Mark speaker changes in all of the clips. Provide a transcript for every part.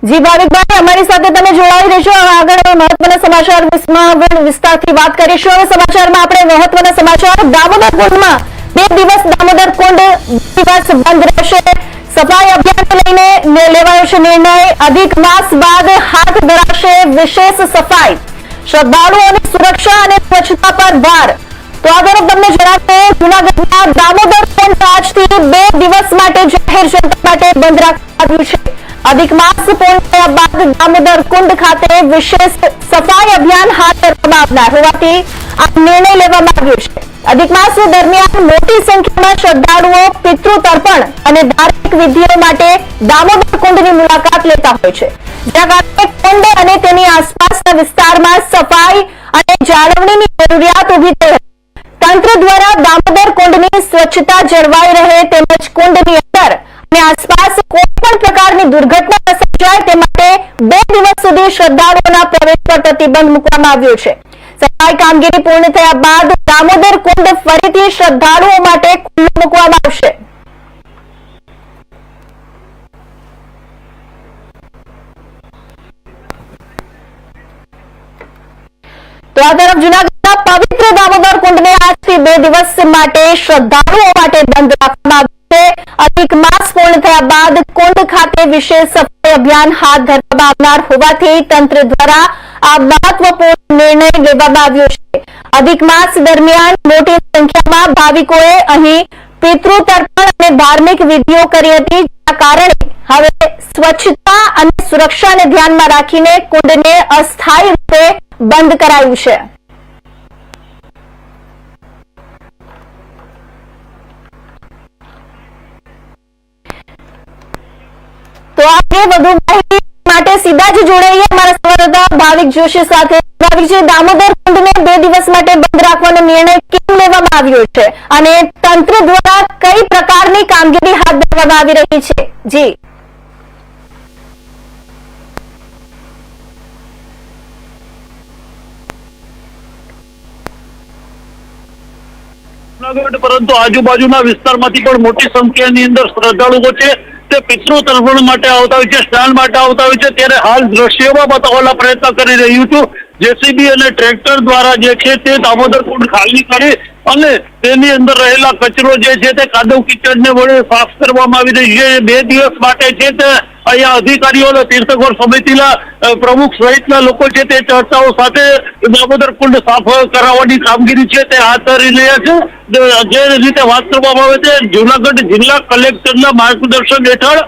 Speaker 1: જી ભાવિકભાઈ, અમારી સાથે તમે જોડાઈ રહેશો. આગળ મહત્વના સમાચાર વિસ્તારથી વાત કરીશું. હવે સમાચારમાં આપણે મહત્વના સમાચાર. દામોદર કુંડમાં 2 દિવસ દામોદર કુંડ દિવસ બંધ રહેશે. સફાઈ અભિયાનને લઈને લેવાયો છે નિર્ણય. અધિક માસ બાદ હાથ ધરાશે વિશેષ સફાઈ. શ્રદ્ધાળુઓની સુરક્ષા અને સ્વચ્છતા પર ભાર. તો આ તરફ તમને જણાવીએ, જૂનાગઢના દામોદર કુંડ આજથી 2 દિવસ માટે જાહેર જનતા માટે બંધ રાખવામાં આવ્યું છે. અધિક માસ પૂર્ણ થયા બાદ દામોદર કુંડ ખાતે વિશેષ સફાઈ અભિયાન હાથ ધરવામાં આવનાર હોવાથી આ નિર્ણય લેવામાં આવ્યો છે. અધિક માસ દરમિયાન મોટી સંખ્યામાં શ્રદ્ધાળુઓ પિતૃ તર્પણ અને ધાર્મિક વિધિઓ માટે દામોદર કુંડની મુલાકાત લેતા હોય છે. જેના કારણે કુંડ અને તેની આસપાસના વિસ્તારમાં સફાઈ અને જાળવણીની જરૂરિયાત ઉભી થઈ હતી. તંત્ર દ્વારા દામોદર કુંડની સ્વચ્છતા જળવાઈ રહે તેમજ કુંડની અંદર અને આસપાસ કોઈ પણ પ્રકારની દુર્ઘટના ન સર્જાય તે માટે 2 દિવસ સુધી શ્રદ્ધાળુઓના પ્રવેશ પર પ્રતિબંધ મૂકવામાં આવ્યો છે. સફાઈ કામગીરી પૂર્ણ થયા બાદ દામોદર કુંડ ફરીથી શ્રદ્ધાળુઓ માટે ખુલ્લું મૂકવામાં આવશે. તો આ તરફ જૂનાગઢના પવિત્ર દામોદર કુંડને આજથી 2 દિવસ માટે શ્રદ્ધાળુઓ માટે બંધ રાખવામાં આવ્યું છે. અધિક માસ પૂર્ણ થયા બાદ કુંડ ખાતે વિશેષ સફાઈ અભિયાન હાથ ધરવામાં આવનાર હોવાથી તંત્ર દ્વારા આ મહત્વપૂર્ણ નિર્ણય લેવામાં આવ્યો છે. અધિક માસ દરમિયાન મોટી સંખ્યામાં ભાવિકોએ અહીં પિતૃ તર્પણ અને ધાર્મિક વિધિઓ કરી હતી. જેના કારણે હવે સ્વચ્છતા અને સુરક્ષાને ધ્યાનમાં રાખીને કુંડને અસ્થાયી રૂપે બંધ કરાયું છે. તો આગે વધુ માહિતી માટે સીધા જ જોડાઈએ અમારા સંવાદદાતા ભાવિક જોશી સાથે. ભાવિકજી, દામોદર કુંડને 2 દિવસ માટે બંધ રાખવાનો નિર્ણય કેમ લેવામાં આવ્યો છે અને તંત્ર દ્વારા કઈ પ્રકારની કામગીરી હાથ ધરવામાં આવી રહી છે? જી
Speaker 2: જૂનાગઢ પરંતુ આજુબાજુના વિસ્તારમાંથી પણ મોટી સંખ્યાની અંદર શ્રદ્ધાળુઓ છે તે પિતૃ તર્પણ માટે આવતા હોય છે, સ્નાન માટે આવતા હોય છે. ત્યારે હાલ દ્રશ્યોમાં બતાવવાના પ્રયત્ન કરી રહ્યું છું. જેસીબી અને ટ્રેક્ટર દ્વારા જે છે તે દામોદર કુંડ ખાલી કરી અને તેની અંદર રહેલા કચરો જે છે તે કાદવ કીચડને વડે સાફ કરવામાં આવી રહી છે. 2 દિવસ માટે છે તે અહીંયા અધિકારીઓ અને તીર્થંકર સમિતિના પ્રમુખ સહિતના લોકો છે તે ચર્ચાઓ સાથે દામોદર કુંડ સાફ કરાવવાની કામગીરી છે તે હાથ ધરી રહ્યા છે. જે રીતે વાત કરવામાં આવે છે, જૂનાગઢ જિલ્લા કલેક્ટરના માર્ગદર્શન હેઠળ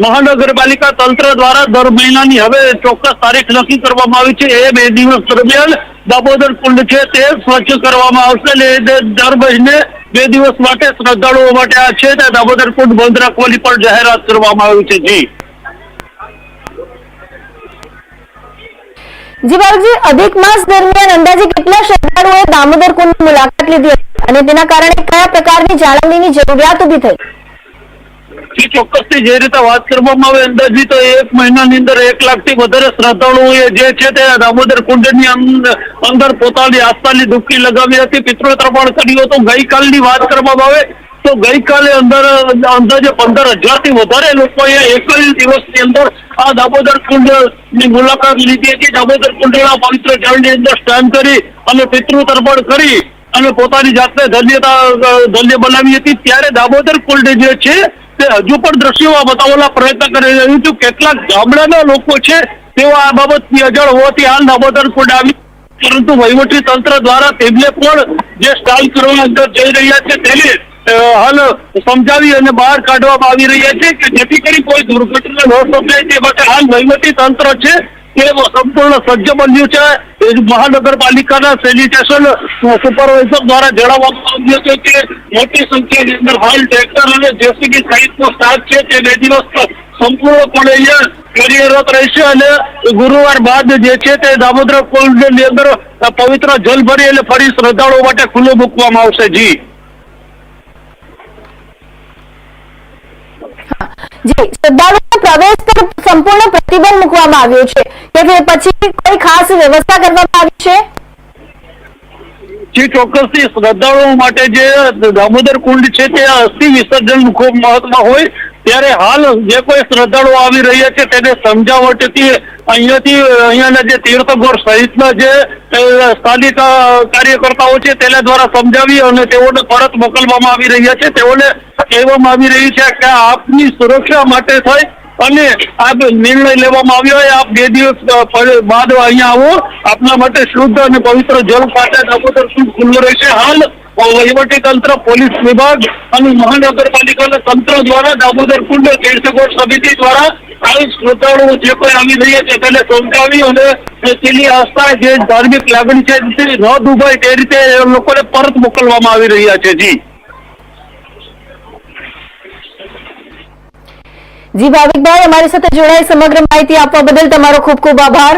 Speaker 2: મહાનગરપાલિકા તંત્ર દ્વારા દર મહિનાની હવે ચોક્કસ તારીખ નક્કી કરવામાં આવી છે. એ 2 દિવસ દરમિયાન દામોદર કુંડ છે તે સ્વચ્છ કરવામાં આવશે અને દર મહિને 2 દિવસ માટે શ્રદ્ધાળુઓ માટે આ છે તે દામોદર કુંડ બંધ રાખવાની પણ જાહેરાત કરવામાં આવી છે.
Speaker 1: જી ભાવિકજી, અધિક માસ દરમિયાન અંદાજે કેટલા શ્રદ્ધાળુઓએ દામોદર કુંડની મુલાકાત લીધી હતી અને તેના કારણે કયા પ્રકારની જાળવણીની જરૂરિયાત ઉભી થઈ?
Speaker 2: ચોક્કસથી જે રીતે વાત કરવામાં આવે અંદાજિત તો 1 મહિનાની અંદર 1 લાખથી વધારે શ્રદ્ધાળુઓએ જે છે તે દામોદર કુંડની અંદર પોતાની આસ્થાની ડૂબકી લગાવી હતી, પિતૃ તર્પણ કર્યું હતું. ગઈકાલની વાત કરવામાં આવે તો ગઈકાલે અંદાજે 15,000થી વધારે લોકોએ એક જ દિવસની અંદર આ દામોદર કુંડની મુલાકાત લીધી હતી. દામોદર કુંડના પવિત્ર જળની અંદર સ્નાન કરી અને પિતૃ તર્પણ કરી અને પોતાની જાતને ધન્ય બનાવી હતી. ત્યારે દામોદર કુંડ જે છે તે હજુ પણ દ્રશ્યોમાં બતાવવાના પ્રયત્ન કરી રહ્યું છું. કેટલાક ગામડાના લોકો છે તેઓ આ બાબતથી અજાણ હોવાથી હાલ દામોદર કુંડ આવી, પરંતુ વહીવટી તંત્ર દ્વારા તેમને પણ જે સ્નાન કરવા અંદર જઈ રહ્યા છે તેને હાલ સમજાવી અને બહાર કાઢવામાં આવી રહ્યા છે કે જેથી કરી કોઈ દુર્ઘટના ન સર્જાય તે માટે હાલ વહીવટી તંત્ર છે તે સંપૂર્ણ સજ્જ બન્યું છે. મહાનગરપાલિકાના સેનિટેશન સુપરવાઇઝર દ્વારા જણાવવામાં આવ્યું છે કે મોટી સંખ્યાની અંદર હાલ ટ્રેક્ટર અને જેસીબી સહિતનો સ્ટાફ છે તે 2 દિવસ સંપૂર્ણપણે અહીંયા કાર્યરત રહેશે અને ગુરુવાર બાદ જે છે તે દામોદર કુંડની અંદર પવિત્ર જલ ભરી એટલે ફરી શ્રદ્ધાળુઓ માટે ખુલ્લું મૂકવામાં આવશે.
Speaker 1: જી, શ્રદ્ધાળુઓના પ્રવેશ પર સંપૂર્ણ પ્રતિબંધ મૂકવામાં આવ્યો છે કે પછી કોઈ ખાસ વ્યવસ્થા કરવામાં આવી છે?
Speaker 2: જે ચોક્કસથી શ્રદ્ધાળુઓ માટે જે દામોદર કુંડ છે તે અસ્થિ વિસર્જન ખૂબ મહત્વ હોય ત્યારે હાલ જે કોઈ શ્રદ્ધાળુઓ આવી રહ્યા છે તેને સમજાવટથી અહીંયાના જે તીર્થગોર સહિતના જે સ્થાનિક કાર્યકર્તાઓ છે તેના દ્વારા સમજાવી અને તેઓને પરત મોકલવામાં આવી રહ્યા છે. તેઓને કહેવામાં આવી રહ્યું છે કે આપની સુરક્ષા માટે થઈ અને આ નિર્ણય લેવામાં આવ્યો હોય. આપ 2 દિવસ બાદ અહીંયા આવો, આપના માટે શુદ્ધ અને પવિત્ર જળ ખાતે દામોદર કુંડ ખુલ્લો રહેશે. હાલ વહીવટી તંત્ર, પોલીસ વિભાગ અને મહાનગરપાલિકાના તંત્ર દ્વારા દામોદર કુંડ તીર્થગોર સમિતિ દ્વારા આવી શ્રદ્ધાળુઓ જે કોઈ આવી રહ્યા છે તેને સમજાવી અને તેની આસ્થા જે ધાર્મિક લાગણી છે ન દુભાય તે રીતે લોકોને પરત મોકલવામાં આવી રહ્યા છે.
Speaker 1: જી ભાવિકભાઈ, અમારી સાથે જોડાઈ સમગ્ર માહિતી આપવા બદલ તમારો ખૂબ ખૂબ આભાર.